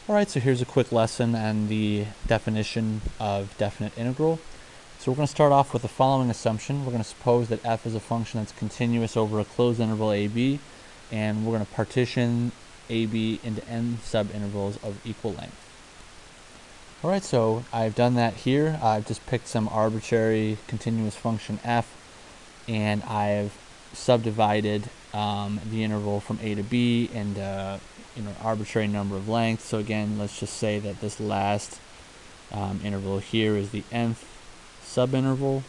Alright, so here's a quick lesson on the definition of definite integral. So we're going to start off with the following assumption. We're going to suppose that f is a function that's continuous over a closed interval ab, and we're going to partition ab into n subintervals of equal length. Alright, so I've done that here. I've just picked some arbitrary continuous function f, and I've subdivided the interval from a to b and arbitrary number of lengths. So again, let's just say that this last interval here is the nth subinterval.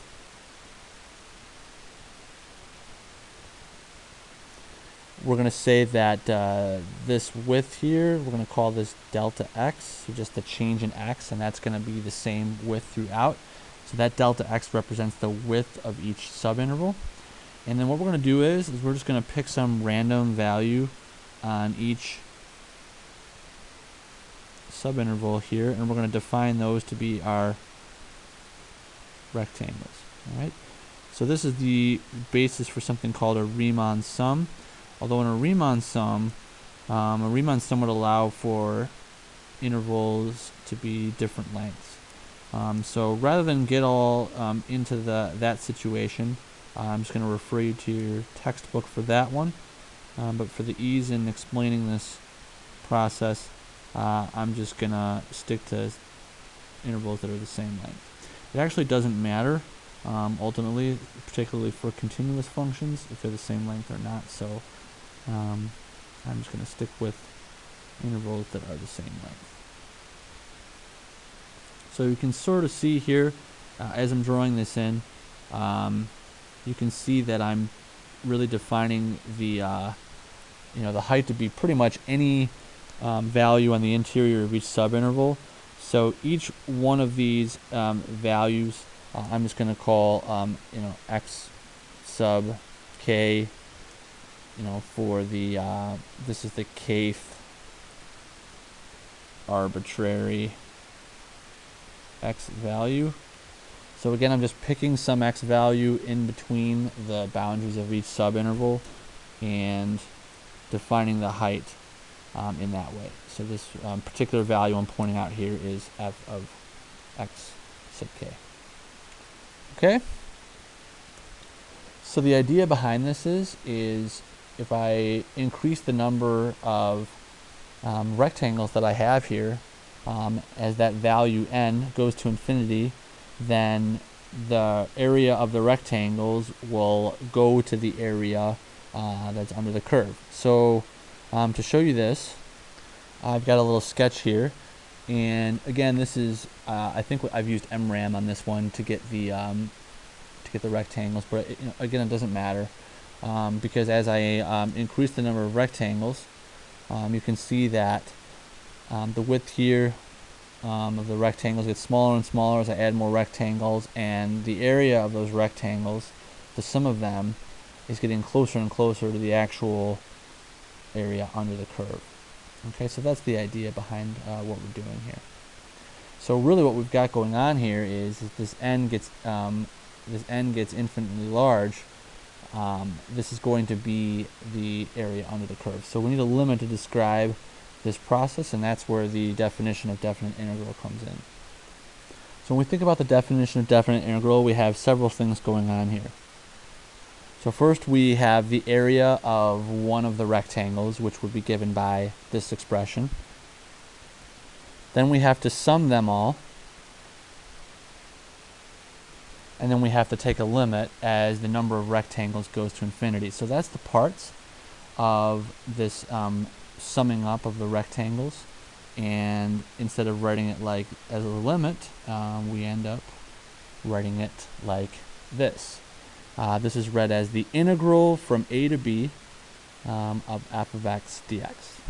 We're going to say that this width here, we're going to call this delta x, so just the change in x, and that's going to be the same width throughout. So that delta x represents the width of each subinterval. And then what we're going to do is we're just going to pick some random value on each subinterval here, and we're going to define those to be our rectangles. All right. So this is the basis for something called a Riemann sum. Although in a Riemann sum would allow for intervals to be different lengths. So rather than get all into that situation, I'm just going to refer you to your textbook for that one. But for the ease in explaining this process, I'm just going to stick to intervals that are the same length. It actually doesn't matter, ultimately, particularly for continuous functions, if they're the same length or not. So I'm just going to stick with intervals that are the same length. So you can sort of see here, as I'm drawing this in, you can see that I'm really defining the the height to be pretty much any value on the interior of each subinterval. So each one of these values, I'm just going to call x sub k. For the this is the kth arbitrary x value. So again, I'm just picking some x value in between the boundaries of each subinterval and defining the height in that way. So this particular value I'm pointing out here is f of x sub k. Okay? So the idea behind this is if I increase the number of rectangles that I have here, as that value n goes to infinity, then the area of the rectangles will go to the area that's under the curve. So to show you this, I've got a little sketch here, and again, this is I think I've used MRAM on this one to get the rectangles, but again, it doesn't matter because as I increase the number of rectangles, you can see that the width here of the rectangles gets smaller and smaller as I add more rectangles, and the area of those rectangles, the sum of them, is getting closer and closer to the actual area under the curve. Okay, so that's the idea behind what we're doing here. So really what we've got going on here is if this n gets infinitely large, this is going to be the area under the curve. So we need a limit to describe this process, and that's where the definition of definite integral comes in. So when we think about the definition of definite integral, we have several things going on here. So first we have the area of one of the rectangles, which would be given by this expression. Then we have to sum them all. And then we have to take a limit as the number of rectangles goes to infinity. So that's the parts of this summing up of the rectangles. And instead of writing it like as a limit, we end up writing it like this. This is read as the integral from a to b of f of x dx.